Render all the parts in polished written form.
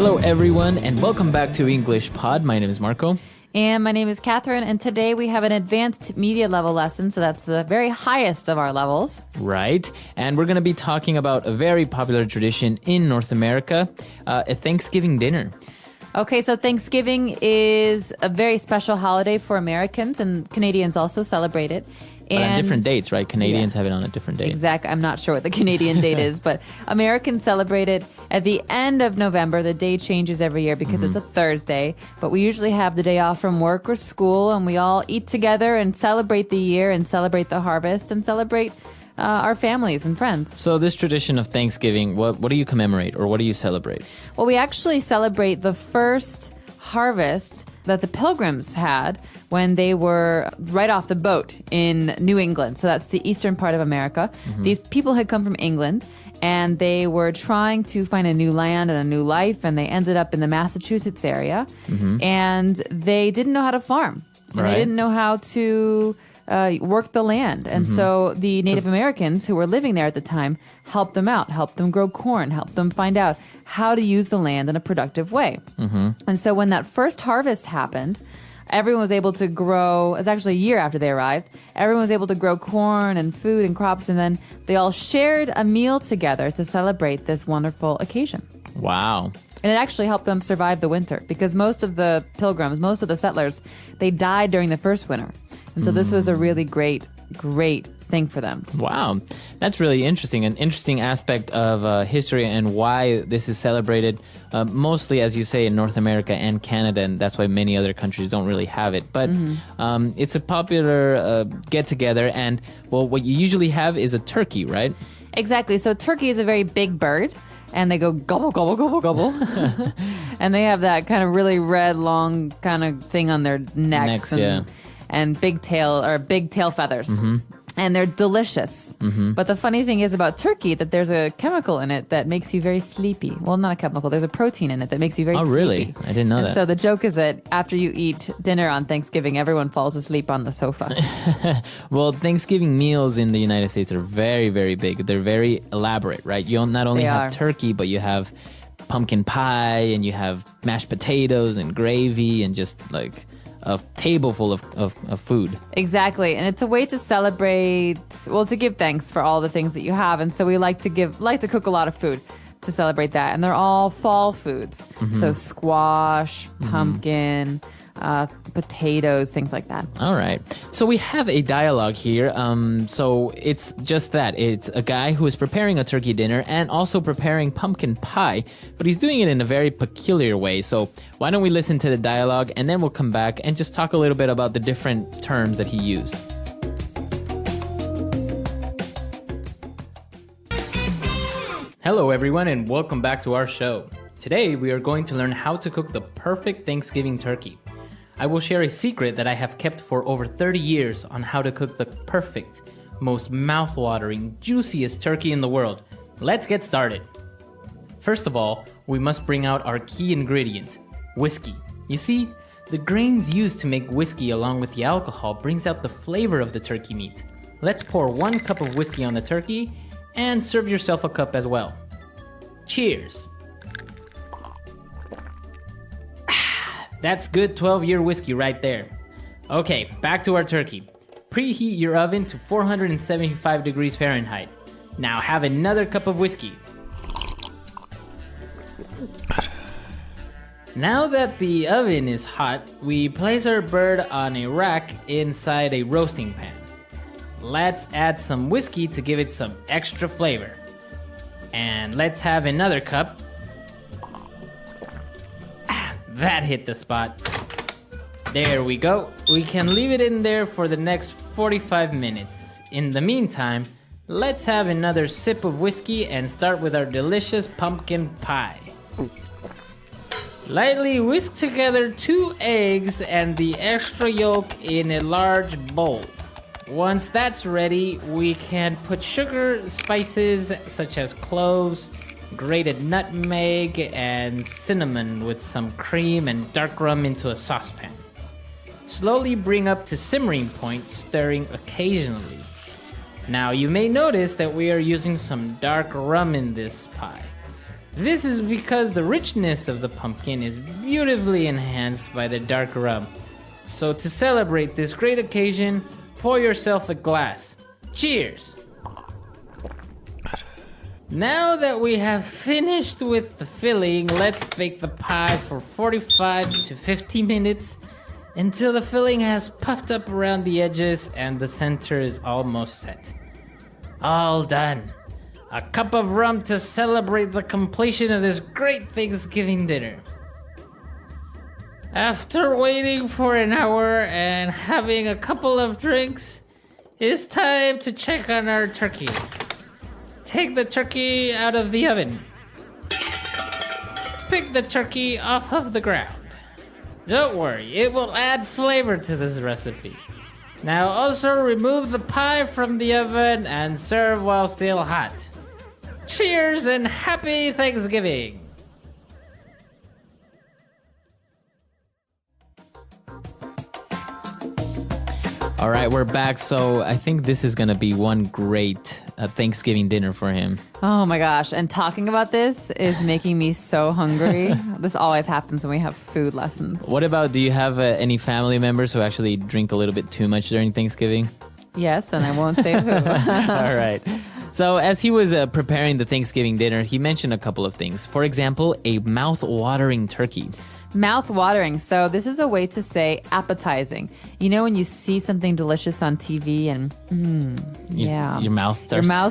Hello, everyone, and welcome back to English Pod. My name is Marco. And my name is Catherine, and today we have an advanced media level lesson, so that's the very highest of our levels. Right, and we're going to be talking about a very popular tradition in North America, a Thanksgiving dinner. Okay, so Thanksgiving is a very special holiday for Americans, and Canadians also celebrate it. But on different dates, right? Canadians have it on a different date. Exactly. I'm not sure what the Canadian date is, but Americans celebrate it at the end of November. The day changes every year because it's a Thursday, but we usually have the day off from work or school, and we all eat together and celebrate the year and celebrate the harvest and celebrate our families and friends. So this tradition of Thanksgiving, what do you commemorate or what do you celebrate? Well, we actually celebrate the first harvest that the Pilgrims had when they were right off the boat in New England. So that's the eastern part of America. These people had come from England, and they were trying to find a new land and a new life, and they ended up in the Massachusetts area. And they didn't know how to farm. And they didn't know how to work the land. And so the Native Americans who were living there at the time helped them out, helped them grow corn, helped them find out how to use the land in a productive way. And so when that first harvest happened, everyone was able to grow, it's actually a year after they arrived, everyone was able to grow corn and food and crops, and then they all shared a meal together to celebrate this wonderful occasion. Wow. And it actually helped them survive the winter because most of the Pilgrims, most of the settlers, they died during the first winter. And so this was a really great thing for them. Wow. That's really interesting. An interesting aspect of history and why this is celebrated mostly, as you say, in North America and Canada, and that's why many other countries don't really have it. But it's a popular get-together, and, well, what you usually have is a turkey, right? Exactly. So turkey is a very big bird, and they go gobble, gobble, gobble, gobble. And they have that kind of really red, long kind of thing on their necks. And big tail feathers. And they're delicious. But the funny thing is about turkey that there's a chemical in it that makes you very sleepy. Well, not a chemical. There's a protein in it that makes you very sleepy. Oh, really? I didn't know that. So the joke is that after you eat dinner on Thanksgiving, everyone falls asleep on the sofa. Well, Thanksgiving meals in the United States are very, very big. They're very elaborate, right? You not only have turkey, but you have pumpkin pie, and you have mashed potatoes and gravy, and just like a table full of food. Exactly. And it's a way to celebrate, well, to give thanks for all the things that you have. And so we like to cook a lot of food to celebrate that. And they're all fall foods. So squash, pumpkin, potatoes, things like that. All right. So we have a dialogue here. So it's just that. It's a guy who is preparing a turkey dinner and also preparing pumpkin pie, but he's doing it in a very peculiar way. So why don't we listen to the dialogue, and then we'll come back and just talk a little bit about the different terms that he used. Hello, everyone, and welcome back to our show. Today, we are going to learn how to cook the perfect Thanksgiving turkey. I will share a secret that I have kept for over 30 years on how to cook the perfect, most mouth-watering, juiciest turkey in the world. Let's get started. First of all, we must bring out our key ingredient, whiskey. You see, the grains used to make whiskey along with the alcohol brings out the flavor of the turkey meat. Let's pour 1 cup of whiskey on the turkey and serve yourself a cup as well. Cheers. That's good 12-year whiskey right there. Okay, back to our turkey. Preheat your oven to 475 degrees Fahrenheit. Now have another cup of whiskey. Now that the oven is hot, we place our bird on a rack inside a roasting pan. Let's add some whiskey to give it some extra flavor. And let's have another cup. That hit the spot. There we go. We can leave it in there for the next 45 minutes. In the meantime, let's have another sip of whiskey and start with our delicious pumpkin pie. Lightly whisk together 2 eggs and the extra yolk in a large bowl. Once that's ready, we can put sugar, spices such as cloves, grated nutmeg, and cinnamon with some cream and dark rum into a saucepan. Slowly bring up to simmering point, stirring occasionally. Now you may notice that we are using some dark rum in this pie. This is because the richness of the pumpkin is beautifully enhanced by the dark rum. So to celebrate this great occasion, pour yourself a glass. Cheers! Now that we have finished with the filling, let's bake the pie for 45 to 50 minutes until the filling has puffed up around the edges and the center is almost set. All done. A cup of rum to celebrate the completion of this great Thanksgiving dinner. After waiting for an hour and having a couple of drinks, it's time to check on our turkey. Take the turkey out of the oven. Pick the turkey off of the ground. Don't worry, it will add flavor to this recipe. Now also remove the pie from the oven and serve while still hot. Cheers and happy Thanksgiving! All right, we're back. So I think this is going to be one great Thanksgiving dinner for him. Oh my gosh. And talking about this is making me so hungry. This always happens when we have food lessons. What about, do you have any family members who actually drink a little bit too much during Thanksgiving? Yes, and I won't say who. All right. So as he was preparing the Thanksgiving dinner, he mentioned a couple of things. For example, a mouth-watering turkey. Mouth-watering. So this is a way to say appetizing. You know when you see something delicious on TV and yeah, your mouth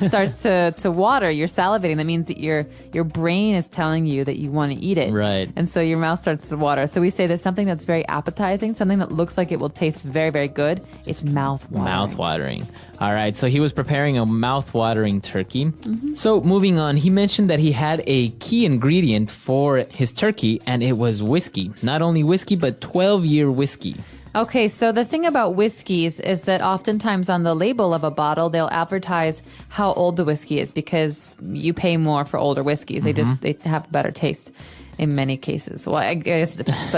starts to water. You're salivating. That means that your brain is telling you that you want to eat it. Right. And so your mouth starts to water. So we say that something that's very appetizing, something that looks like it will taste very, very good, it's mouth-watering. Mouth-watering. All right, so he was preparing a mouth-watering turkey. Mm-hmm. So moving on, he mentioned that he had a key ingredient for his turkey, and it was whiskey. Not only whiskey, but 12-year whiskey. Okay, so the thing about whiskeys is that oftentimes on the label of a bottle, they'll advertise how old the whiskey is because you pay more for older whiskeys. They have a better taste in many cases. Well, I guess it depends.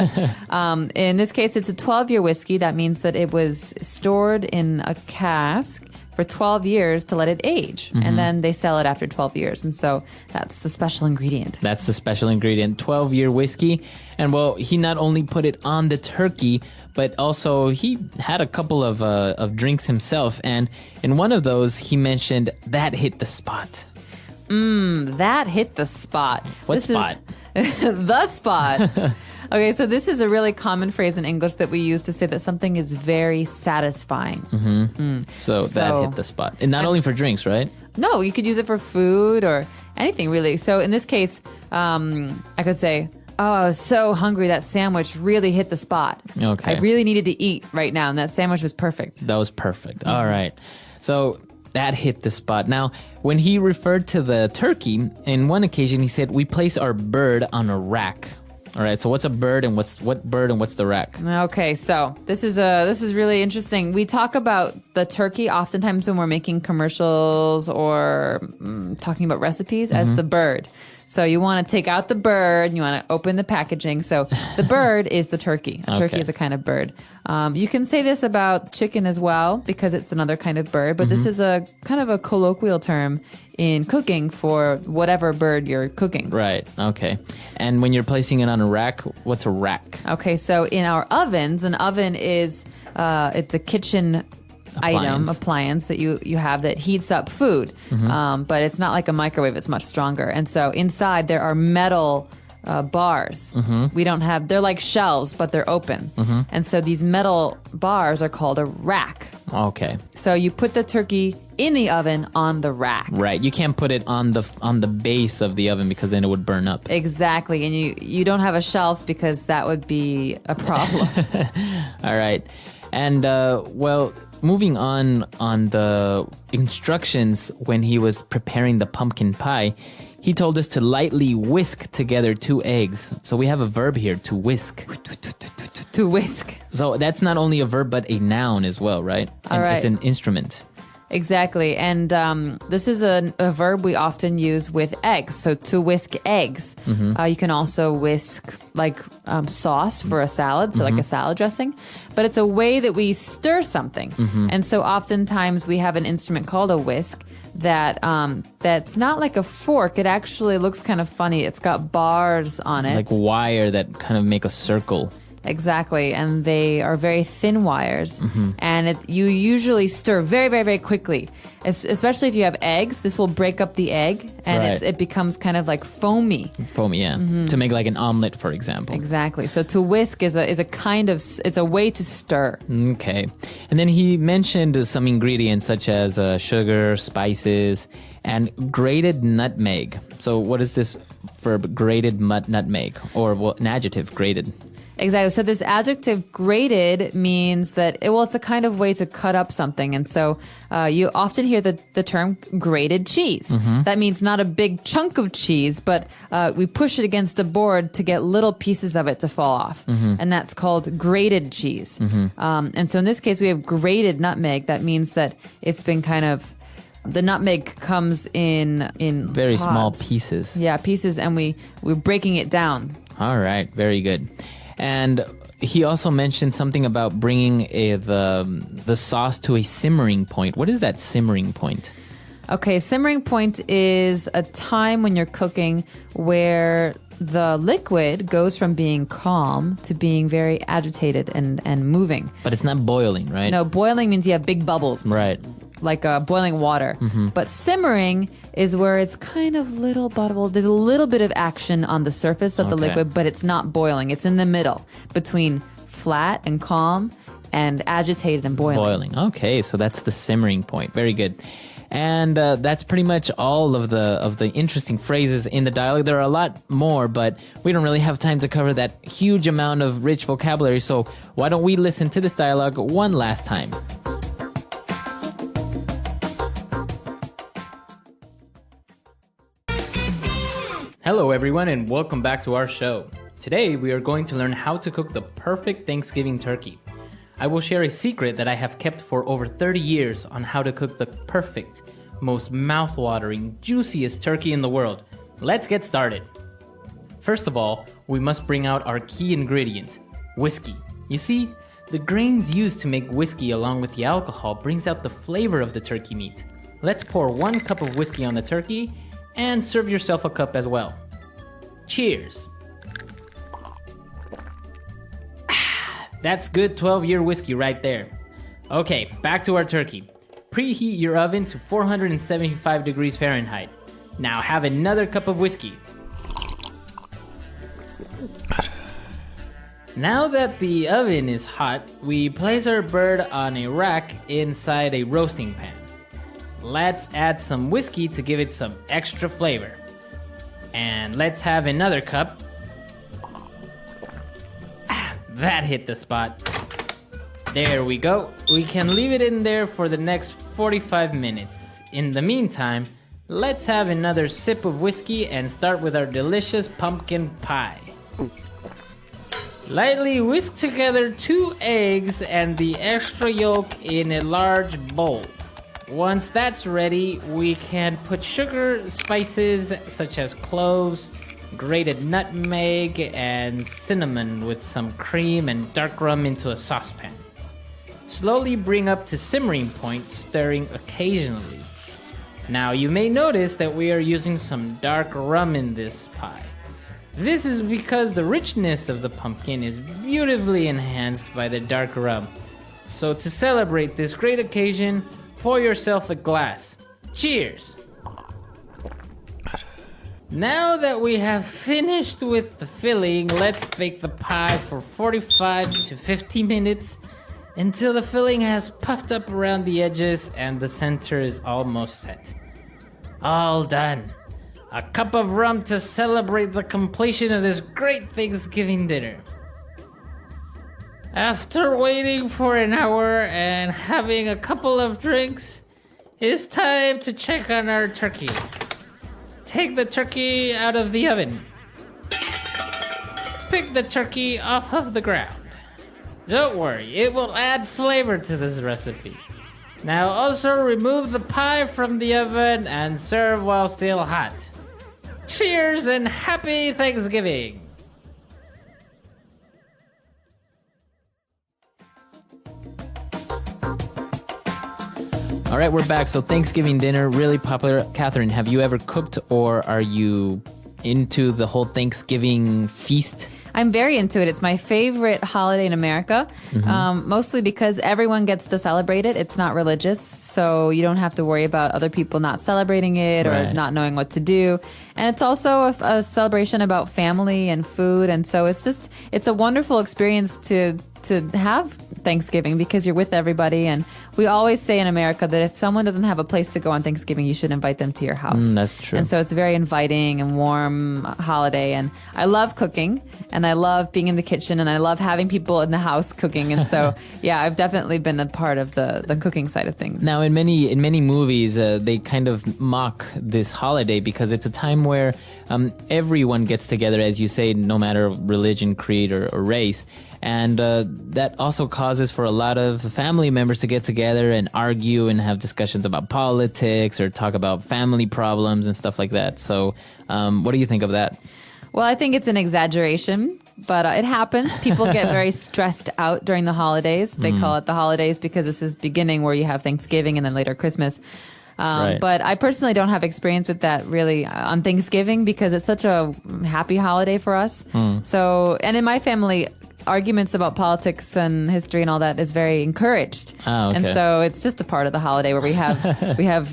But in this case, it's a 12-year whiskey. That means that it was stored in a cask for 12 years to let it age. Mm-hmm. And then they sell it after 12 years. And so that's the special ingredient. That's the special ingredient, 12-year whiskey. And well, he not only put it on the turkey, but also he had a couple of drinks himself. And in one of those, he mentioned that hit the spot. That hit the spot. What spot? The spot. Okay, so this is a really common phrase in English that we use to say that something is very satisfying. Mm-hmm. So that hit the spot. And not only for drinks, right? No, you could use it for food or anything, really. So in this case, I could say, oh, I was so hungry. That sandwich really hit the spot. Okay. I really needed to eat right now, and that sandwich was perfect. That was perfect. Mm-hmm. All right. So that hit the spot. Now, when he referred to the turkey, in one occasion he said, we place our bird on a rack. All right, so what's a bird and what's the rack? Okay, so this is really interesting. We talk about the turkey oftentimes when we're making commercials or talking about recipes as the bird. So you want to take out the bird and you want to open the packaging. So the bird is the turkey. A turkey is a kind of bird. You can say this about chicken as well because it's another kind of bird, but this is a kind of a colloquial term in cooking for whatever bird you're cooking. Right. Okay. And when you're placing it on a rack, what's a rack? Okay. So in our ovens, an oven is it's a kitchen appliance that you have that heats up food. But it's not like a microwave. It's much stronger. And so inside there are metal bars. They're like shells, but they're open. And so these metal bars are called a rack. Okay. So you put the turkey in the oven on the rack. Right. You can't put it on the base of the oven because then it would burn up. Exactly. And you don't have a shelf because that would be a problem. All right. And moving on the instructions when he was preparing the pumpkin pie, he told us to lightly whisk together 2 eggs. So we have a verb here, to whisk. To whisk. So that's not only a verb, but a noun as well, right? All right. It's an instrument. Exactly. And this is a verb we often use with eggs. So to whisk eggs. You can also whisk like sauce for a salad, so like a salad dressing. But it's a way that we stir something. And so oftentimes we have an instrument called a whisk that's not like a fork. It actually looks kind of funny. It's got bars on it. Like wire that kind of make a circle. Exactly, and they are very thin wires, and you usually stir very, very, very quickly. Especially if you have eggs, this will break up the egg, and Right. it becomes kind of like foamy. Foamy, yeah. To make like an omelet, for example. Exactly. So to whisk is a kind of it's a way to stir. Okay. And then he mentioned some ingredients such as sugar, spices, and grated nutmeg. So what is this verb, grated nutmeg? Or an adjective, grated? Exactly. So this adjective grated means that, it's a kind of way to cut up something. And so you often hear the term grated cheese. That means not a big chunk of cheese, but we push it against a board to get little pieces of it to fall off. And that's called grated cheese. And so in this case, we have grated nutmeg. That means that it's been kind of, the nutmeg comes in Very pods. small pieces. Yeah, pieces, and we're breaking it down. All right. Very good. And he also mentioned something about bringing the sauce to a simmering point. What is that simmering point? Okay, simmering point is a time when you're cooking where the liquid goes from being calm to being very agitated and moving. But it's not boiling, right? No, boiling means you have big bubbles. Right. Like boiling water. But simmering is where it's kind of little bubble. There's a little bit of action on the surface of the Okay. liquid, but it's not boiling. It's in the middle between flat and calm and agitated and boiling. Boiling. Okay, so that's the simmering point. Very good. And that's pretty much all of the interesting phrases in the dialogue. There are a lot more, but we don't really have time to cover that huge amount of rich vocabulary. So why don't we listen to this dialogue one last time? Hello, everyone, and welcome back to our show. Today, we are going to learn how to cook the perfect Thanksgiving turkey. I will share a secret that I have kept for over 30 years on how to cook the perfect, most mouth-watering, juiciest turkey in the world. Let's get started. First of all, we must bring out our key ingredient, whiskey. You see, the grains used to make whiskey along with the alcohol brings out the flavor of the turkey meat. Let's pour 1 cup of whiskey on the turkey and serve yourself a cup as well. Cheers. That's good 12-year whiskey right there. Okay, back to our turkey. Preheat your oven to 475 degrees Fahrenheit. Now have another cup of whiskey. Now that the oven is hot, we place our bird on a rack inside a roasting pan. Let's add some whiskey to give it some extra flavor. And let's have another cup. That hit the spot. There we go. We can leave it in there for the next 45 minutes. In the meantime, let's have another sip of whiskey and start with our delicious pumpkin pie. Lightly whisk together 2 eggs and the extra yolk in a large bowl. Once that's ready, we can put sugar, spices such as cloves, grated nutmeg, and cinnamon with some cream and dark rum into a saucepan. Slowly bring up to simmering point, stirring occasionally. Now you may notice that we are using some dark rum in this pie. This is because the richness of the pumpkin is beautifully enhanced by the dark rum. So to celebrate this great occasion, pour yourself a glass. Cheers! Now that we have finished with the filling, let's bake the pie for 45 to 50 minutes until the filling has puffed up around the edges and the center is almost set. All done. A cup of rum to celebrate the completion of this great Thanksgiving dinner. After waiting for an hour and having a couple of drinks, it's time to check on our turkey. Take the turkey out of the oven. Pick the turkey off of the ground. Don't worry, it will add flavor to this recipe. Now also remove the pie from the oven and serve while still hot. Cheers and happy Thanksgiving! All right, we're back. So Thanksgiving dinner, really popular. Catherine, have you ever cooked or are you into the whole Thanksgiving feast? I'm very into it. It's my favorite holiday in America, mostly because everyone gets to celebrate it. It's not religious, so you don't have to worry about other people not celebrating it or Right. not knowing what to do. And it's also a celebration about family and food, and so it's a wonderful experience to have Thanksgiving because you're with everybody. And we always say in America that if someone doesn't have a place to go on Thanksgiving, you should invite them to your house. That's true. And so it's a very inviting and warm holiday. And I love cooking, and I love being in the kitchen, and I love having people in the house cooking. And so, yeah, I've definitely been a part of the cooking side of things. Now, in many movies, they kind of mock this holiday because it's a time where everyone gets together, as you say, no matter religion, creed, or race. And that also causes for a lot of family members to get together and argue and have discussions about politics or talk about family problems and stuff like that. So what do you think of that? Well, I think it's an exaggeration, but it happens. People get very stressed out during the holidays. They call it the holidays because this is beginning where you have Thanksgiving and then later Christmas. Right. But I personally don't have experience with that really on Thanksgiving because it's such a happy holiday for us. So, and in my family, arguments about politics and history and all that is very encouraged. Oh, okay. And so it's just a part of the holiday where we have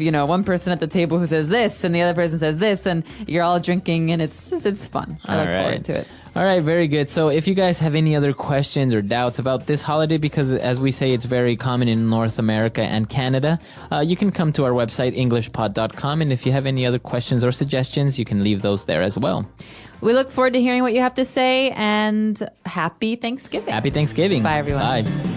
one person at the table who says this and the other person says this and you're all drinking and it's fun. I look forward to it. All right, very good. So if you guys have any other questions or doubts about this holiday, because as we say, it's very common in North America and Canada, you can come to our website, englishpod.com. And if you have any other questions or suggestions, you can leave those there as well. We look forward to hearing what you have to say, and happy Thanksgiving. Happy Thanksgiving. Bye, everyone. Bye.